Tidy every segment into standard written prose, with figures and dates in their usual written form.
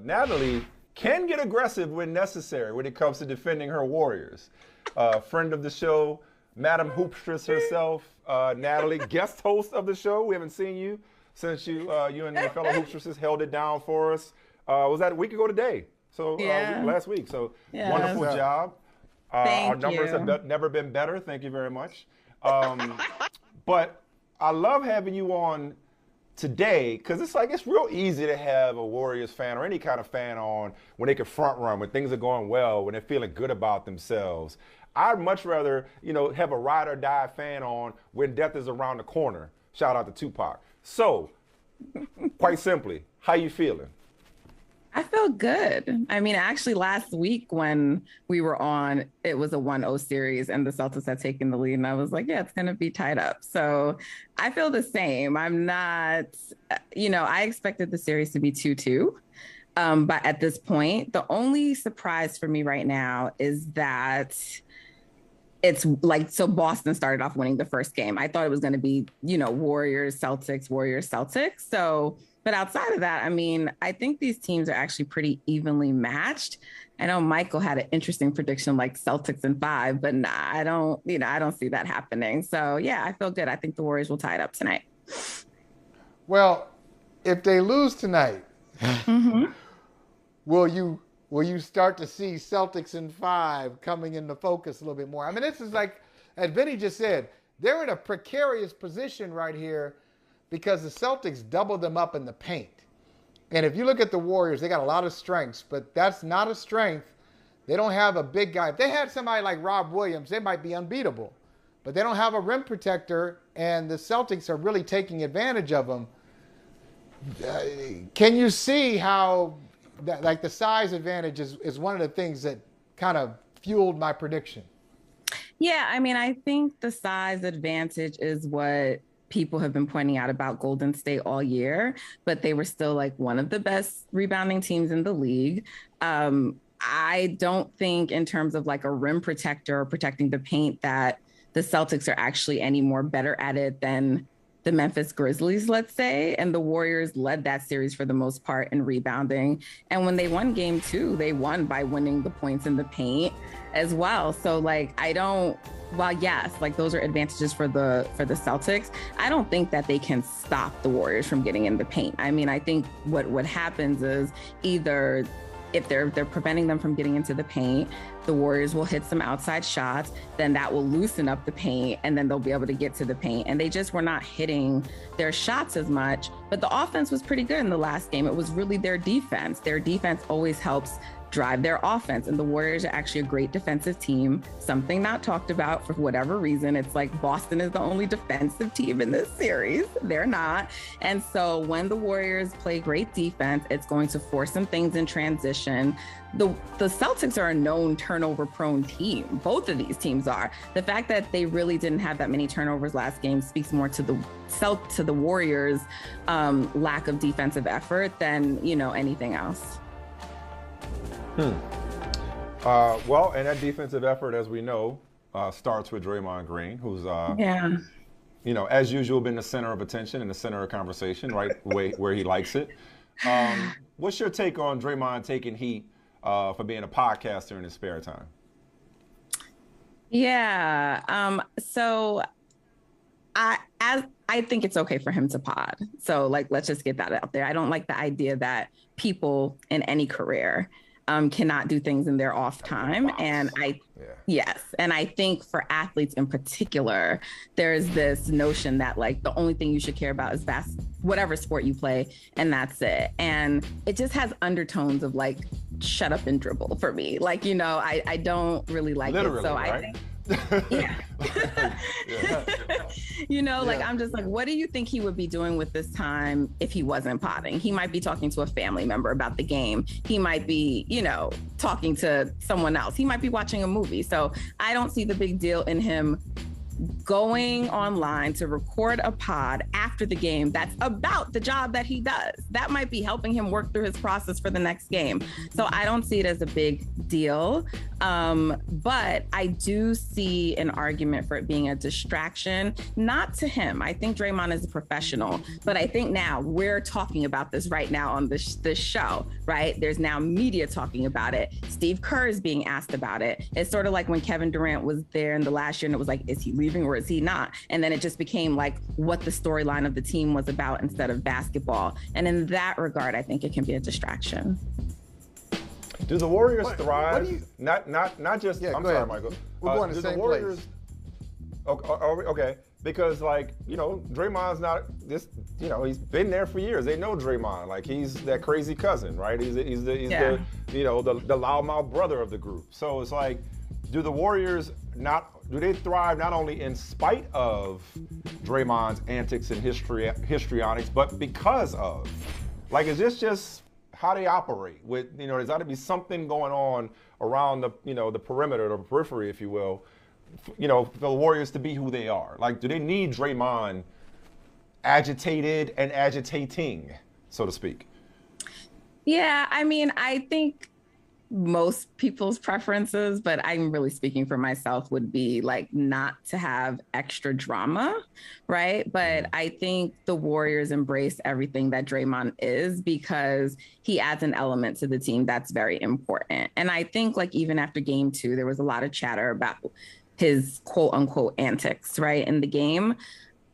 Natalie can get aggressive when necessary when it comes to defending her Warriors. Friend of the show, Madam Hoopstress herself, Natalie, guest host of the show. We haven't seen you since you and your fellow Hoopstresses held it down for us. Was that a week ago today? So Yeah. last week. So Yes. wonderful job. Our Thank numbers you. have never been better. Thank you very much. But I love having you on today because it's real easy to have a Warriors fan or any kind of fan on when they can front run, when things are going well, when they're feeling good about themselves. I'd much rather, have a ride or die fan on when death is around the corner. Shout out to Tupac. So, quite simply, how you feeling? I feel good. I mean, actually, last week when we were on, it was a 1-0 series and the Celtics had taken the lead. And I was like, yeah, it's going to be tied up. So I feel the same. I'm not, I expected the series to be 2-2. But at this point, the only surprise for me right now is that it's like, so Boston started off winning the first game. I thought it was going to be, Warriors, Celtics, Warriors, Celtics. So, but outside of that, I mean, I think these teams are actually pretty evenly matched. I know Michael had an interesting prediction like Celtics in 5, but nah, I don't see that happening. So yeah, I feel good. I think the Warriors will tie it up tonight. Well, if they lose tonight, Mm-hmm. will you start to see Celtics in 5 coming into focus a little bit more? I mean, this is like, as Benny just said, they're in a precarious position right here because the Celtics doubled them up in the paint. And if you look at the Warriors, they got a lot of strengths, but that's not a strength. They don't have a big guy. If they had somebody like Rob Williams, they might be unbeatable. But they don't have a rim protector, and the Celtics are really taking advantage of them. Can you see how the size advantage is one of the things that kind of fueled my prediction? Yeah, I mean, I think the size advantage is what people have been pointing out about Golden State all year, but they were still like one of the best rebounding teams in the league. I don't think in terms of like a rim protector or protecting the paint that the Celtics are actually any more better at it than the Memphis Grizzlies, let's say. And the Warriors led that series for the most part in rebounding. And when they won game 2, they won by winning the points in the paint as well. So like, while yes, like those are advantages for the Celtics, I don't think that they can stop the Warriors from getting in the paint. I mean, I think what happens is either if they're preventing them from getting into the paint, the Warriors will hit some outside shots, then that will loosen up the paint, and then they'll be able to get to the paint. And they just were not hitting their shots as much, but the offense was pretty good in the last game. It was really their defense. Their defense always helps drive their offense. And the Warriors are actually a great defensive team, something not talked about for whatever reason. It's like Boston is the only defensive team in this series. They're not. And so when the Warriors play great defense, it's going to force some things in transition. The Celtics are a known turnover prone team. Both of these teams are. The fact that they really didn't have that many turnovers last game speaks more to the Warriors' lack of defensive effort than, anything else. Well, and that defensive effort, as we know, starts with Draymond Green, who's, as usual, been the center of attention and the center of conversation, right where he likes it. What's your take on Draymond taking heat for being a podcaster in his spare time? Yeah. So I think it's okay for him to pod. So like, let's just get that out there. I don't like the idea that people in any career cannot do things in their off time. And yes. And I think for athletes in particular, there's this notion that like the only thing you should care about is whatever sport you play, and that's it. And it just has undertones of like, shut up and dribble for me. Like, I don't really like Literally, it. So right? I think, yeah. Like I'm just like, what do you think he would be doing with this time if he wasn't potting? He might be talking to a family member about the game. He might be, talking to someone else. He might be watching a movie. So I don't see the big deal in him going online to record a pod after the game that's about the job that he does. That might be helping him work through his process for the next game. So I don't see it as a big deal. But I do see an argument for it being a distraction, not to him. I think Draymond is a professional, but I think now we're talking about this right now on this show, right? There's now media talking about it. Steve Kerr is being asked about it. It's sort of like when Kevin Durant was there in the last year and it was like, is he leaving or is he not? And then it just became like what the storyline of the team was about instead of basketball. And in that regard, I think it can be a distraction. Do the Warriors thrive? Not just. Yeah, I'm sorry, ahead. Michael. We're going to the same place. Okay, because Draymond's not this. He's been there for years. They know Draymond. Like he's that crazy cousin, right? He's the loudmouth brother of the group. So it's like, do the Warriors do they thrive not only in spite of Draymond's antics and histrionics, but because of? Like, is this just how they operate? There's got to be something going on around the perimeter, or the periphery, if you will, for the Warriors to be who they are. Like, do they need Draymond agitated and agitating, so to speak? Yeah, I mean, I think most people's preferences, but I'm really speaking for myself, would be like not to have extra drama, right? But I think the Warriors embrace everything that Draymond is because he adds an element to the team that's very important. And I think like even after game 2, there was a lot of chatter about his quote unquote antics, right, in the game.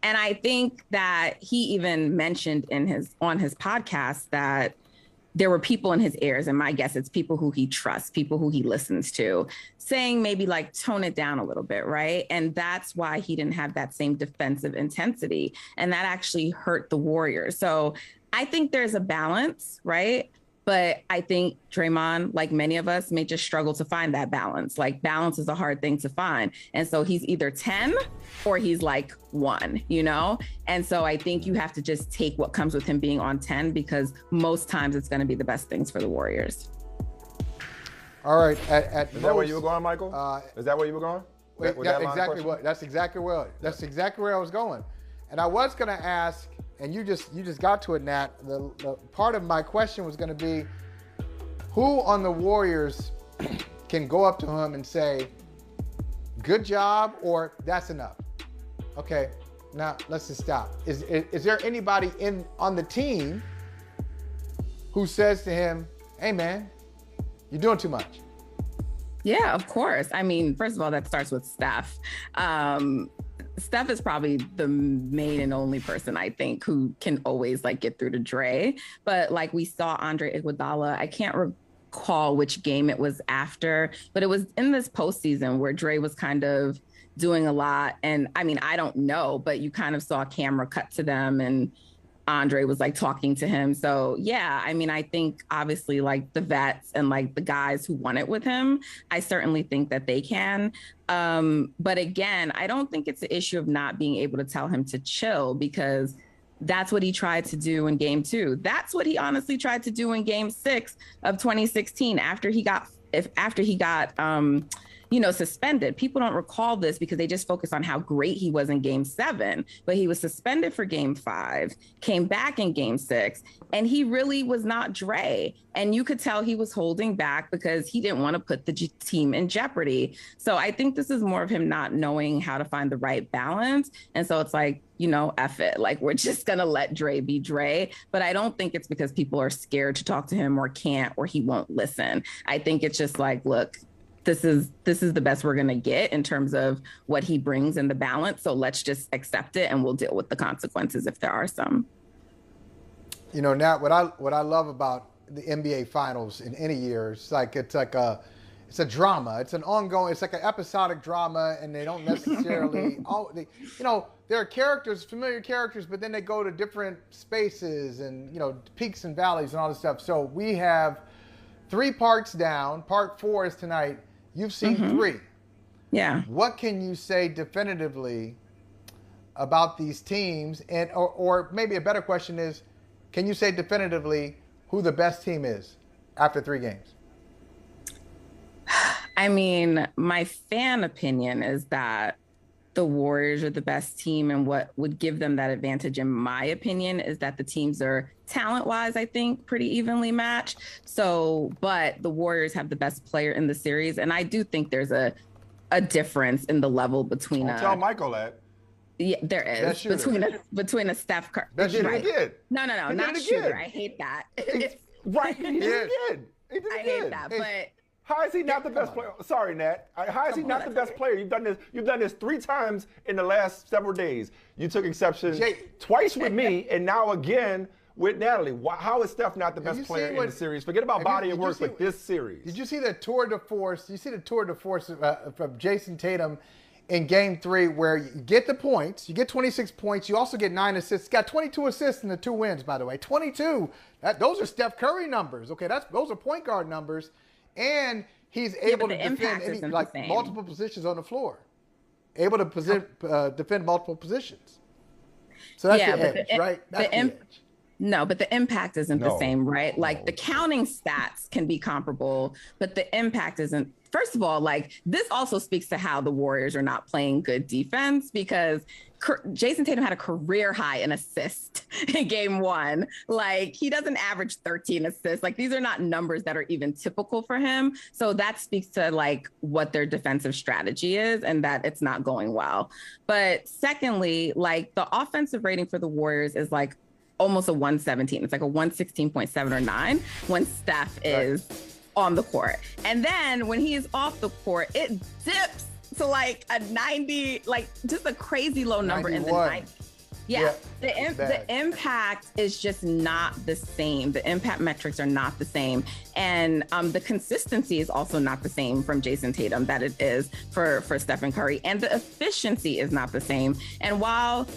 And I think that he even mentioned on his podcast that there were people in his ears, and my guess it's people who he trusts, people who he listens to, saying maybe like tone it down a little bit, right? And that's why he didn't have that same defensive intensity. And that actually hurt the Warriors. So I think there's a balance, right? But I think Draymond, like many of us, may just struggle to find that balance. Like balance is a hard thing to find. And so he's either 10 or he's like 1, And so I think you have to just take what comes with him being on 10 because most times it's going to be the best things for the Warriors. All right. Is that where you were going, Michael? Is that where you were going? That's exactly where I was going. And I was going to ask, and you just got to it, Nat. The part of my question was going to be, who on the Warriors can go up to him and say, good job, or that's enough? Okay, now let's just stop. Is there anybody on the team who says to him, hey man, you're doing too much? Yeah, of course. I mean, first of all, that starts with Steph. Steph is probably the main and only person I think who can always like get through to Dre. But like we saw Andre Iguodala, I can't recall which game it was after, but it was in this postseason where Dre was kind of doing a lot. And I mean, I don't know, but you kind of saw a camera cut to them and Andre was like talking to him. So yeah, I mean, I think obviously like the vets and like the guys who won it with him, I certainly think that they can. But again, I don't think it's an issue of not being able to tell him to chill because that's what he tried to do in game 2. That's what he honestly tried to do in game 6 of 2016 after he got suspended. People don't recall this because they just focus on how great he was in game 7, but he was suspended for game 5, came back in game 6, and he really was not Dre. And you could tell he was holding back because he didn't want to put the team in jeopardy. So I think this is more of him not knowing how to find the right balance. And so it's like, F it. Like, we're just going to let Dre be Dre. But I don't think it's because people are scared to talk to him or can't, or he won't listen. I think it's just like, look, this is the best we're going to get in terms of what he brings in the balance. So let's just accept it and we'll deal with the consequences if there are some. Nat, what I love about the NBA Finals in any year, it's a drama. It's an ongoing. It's like an episodic drama, and they don't necessarily. There are characters, familiar characters, but then they go to different spaces and peaks and valleys and all this stuff. So we have 3 parts down. Part 4 is tonight. You've seen 3. Yeah. What can you say definitively about these teams? And or maybe a better question is, can you say definitively who the best team is after 3 games? I mean, my fan opinion is that the Warriors are the best team, and what would give them that advantage, in my opinion, is that the teams are talent-wise, I think, pretty evenly matched. So, but the Warriors have the best player in the series, and I do think there's a difference in the level between. Tell Michael that. Yeah, there is between a Steph Curry. That's right. No, not shooter. I hate that. Right, he did again. I hate that, but. How is he not the best player? Sorry, Nat. How is he not the best player? You've done this 3 times in the last several days. You took exception twice with me, and now again with Natalie. How is Steph not the best player in the series? Forget about body of work, but this series. Did you see the tour de force? You see the tour de force from Jason Tatum in Game 3, where you get the points, you get 26 points, you also get 9 assists. Got 22 assists in the 2 wins, by the way. 22. Those are Steph Curry numbers. Okay, those are point guard numbers. And he's able to defend multiple positions on the floor. Able to defend multiple positions. So that's the edge, right? That's the edge. No, but the impact isn't the same, right? Like the counting stats can be comparable, but the impact isn't. First of all, like this also speaks to how the Warriors are not playing good defense, because Jason Tatum had a career high in assists in Game 1. Like he doesn't average 13 assists. Like these are not numbers that are even typical for him. So that speaks to like what their defensive strategy is and that it's not going well. But secondly, like the offensive rating for the Warriors is like almost a 117. It's like a 116.7 or 9 when Steph is on the court. And then when he is off the court, it dips to like a 90, like just a crazy low number 91. In the 90s. Yeah, the impact is just not the same. The impact metrics are not the same. And the consistency is also not the same from Jason Tatum that it is for Stephen Curry. And the efficiency is not the same. And while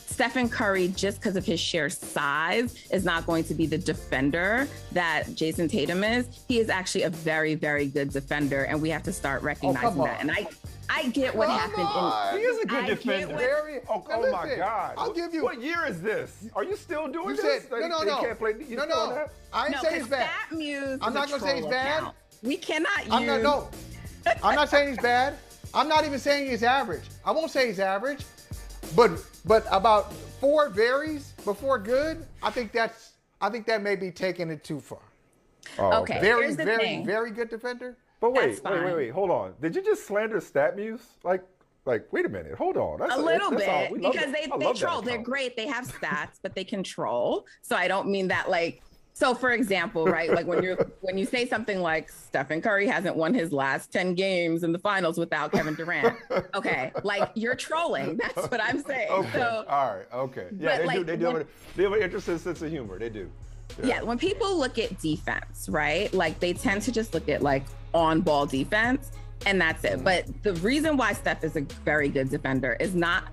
Stephen Curry, just because of his sheer size, is not going to be the defender that Jason Tatum is, he is actually a very, very good defender. And we have to start recognizing that. And I get what happened. He is a good defender. Oh my God. I'll give you. What year is this? Are you still doing this? No. I ain't saying he's bad. I'm not going to say he's bad. We cannot use. I'm not saying he's bad. I'm not even saying he's average. I won't say he's average. But about 4 varies before good. I think that may be taking it too far. Oh, okay. Very, very, very good defender. But wait, hold on. Did you just slander StatMuse? Like, wait a minute, hold on. That's a little bit, because they troll. They're great. They have stats, but they control. So I don't mean that like. So for example, right, like when you say something like Stephen Curry hasn't won his last 10 games in the finals without Kevin Durant. Okay, like you're trolling. That's what I'm saying. Okay. So, all right. Okay. Yeah, they do have an interesting sense of humor. They do. Yeah, when people look at defense, right, like they tend to just look at like on-ball defense, and that's it. But the reason why Steph is a very good defender is not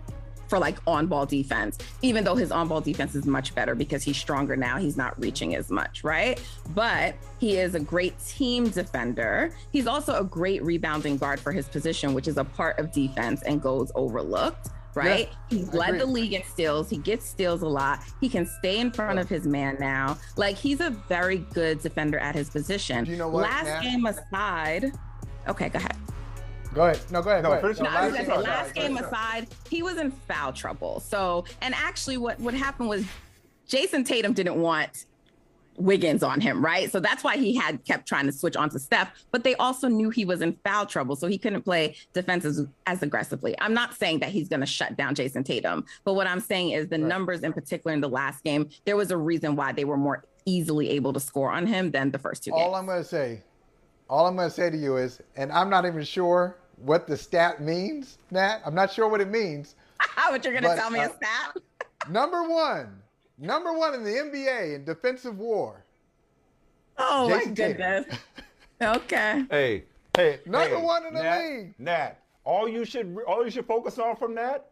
for like on-ball defense, even though his on-ball defense is much better because he's stronger now. He's not reaching as much, right? But he is a great team defender. He's also a great rebounding guard for his position, which is a part of defense and goes overlooked. Right? Yeah, he's led the league in steals. He gets steals a lot. He can stay in front of his man now. Like, he's a very good defender at his position. Do you know what, last game aside, okay, go ahead. Go ahead. No, go ahead. I was gonna say, last game aside, he was in foul trouble. So, and actually what happened was Jason Tatum didn't want Wiggins on him, right? So that's why he kept trying to switch on to Steph, but they also knew he was in foul trouble, so he couldn't play defense as aggressively. I'm not saying that he's going to shut down Jason Tatum, but what I'm saying is the numbers in particular in the last game, there was a reason why they were more easily able to score on him than the first 2 games. All I'm going to say to you is, and I'm not even sure what the stat means, Nat. I'm not sure what it means. But you're going to tell me a stat? Number one in the NBA in defensive war. Oh, Jason my goodness. Okay. Hey. Number one in the league. Nat, all you should focus on from that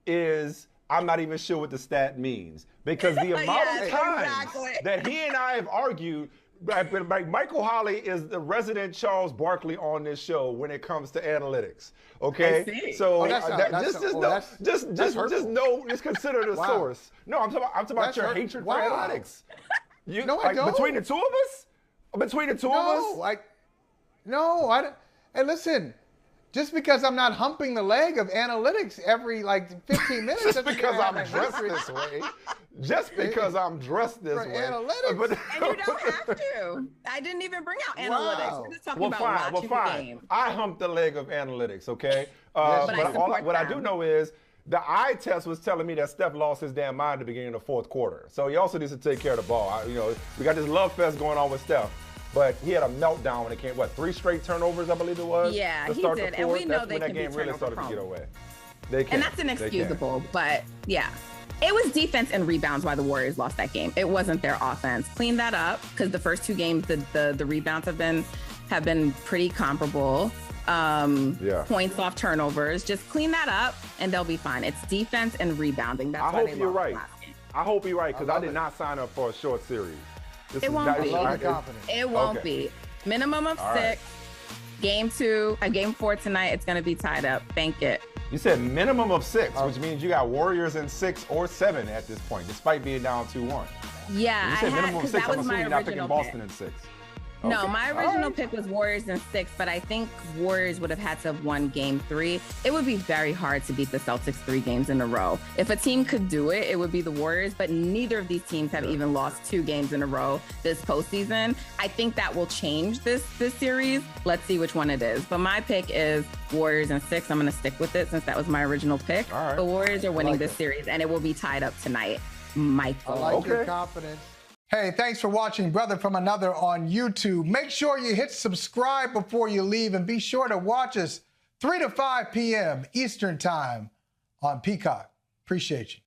is I'm not even sure what the stat means, because the amount of times that he and I have argued. Like Michael Holley is the resident Charles Barkley on this show when it comes to analytics. Okay, so just consider the source. No, I'm talking about your hatred for analytics. I don't. Between the two of us. No, I don't. Hey, listen. Just because I'm not humping the leg of analytics every like 15 minutes. Just because I'm dressed this way. Just because I'm dressed this way. Analytics. But, And you don't have to. I didn't even bring out analytics. Wow. We're just talking about watching the game. I humped the leg of analytics, okay? Yes, but what I do them. know is the eye test was telling me that Steph lost his damn mind at the beginning of the fourth quarter. So he also needs to take care of the ball. We got this love fest going on with Steph. But he had a meltdown when it came, 3 straight turnovers, I believe it was? Yeah, to he start did. The And we fourth. know That's they when that can be game really started to turnover get prone. away. They can. And that's inexcusable, but yeah. It was defense and rebounds why the Warriors lost that game. It wasn't their offense. Clean that up, because the first 2 games, the rebounds have been pretty comparable. Points off turnovers. Just clean that up, and they'll be fine. It's defense and rebounding. That's why they lost right. last game. I hope you're right, because I did not sign up for a short series. It won't be. It won't be. Minimum of 6. Right. Game 4 tonight. It's going to be tied up. Bank it. You said minimum of 6, which means you got Warriors in 6 or 7 at this point, despite being down 2-1. Yeah, You said minimum of 6. that I'm was my assuming you're not picking original Boston pick. in 6. No, Okay. my original pick was Warriors in 6, but I think Warriors would have had to have won game 3. It would be very hard to beat the Celtics 3 games in a row. If a team could do it, it would be the Warriors, but neither of these teams have even lost 2 games in a row this postseason. I think that will change this series. Let's see which one it is. But my pick is Warriors in 6. I'm going to stick with it since that was my original pick. All right. The Warriors are winning this series, and it will be tied up tonight. Michael. I like your confidence. Hey, thanks for watching Brother from Another on YouTube. Make sure you hit subscribe before you leave, and be sure to watch us 3 to 5 p.m. Eastern Time on Peacock. Appreciate you.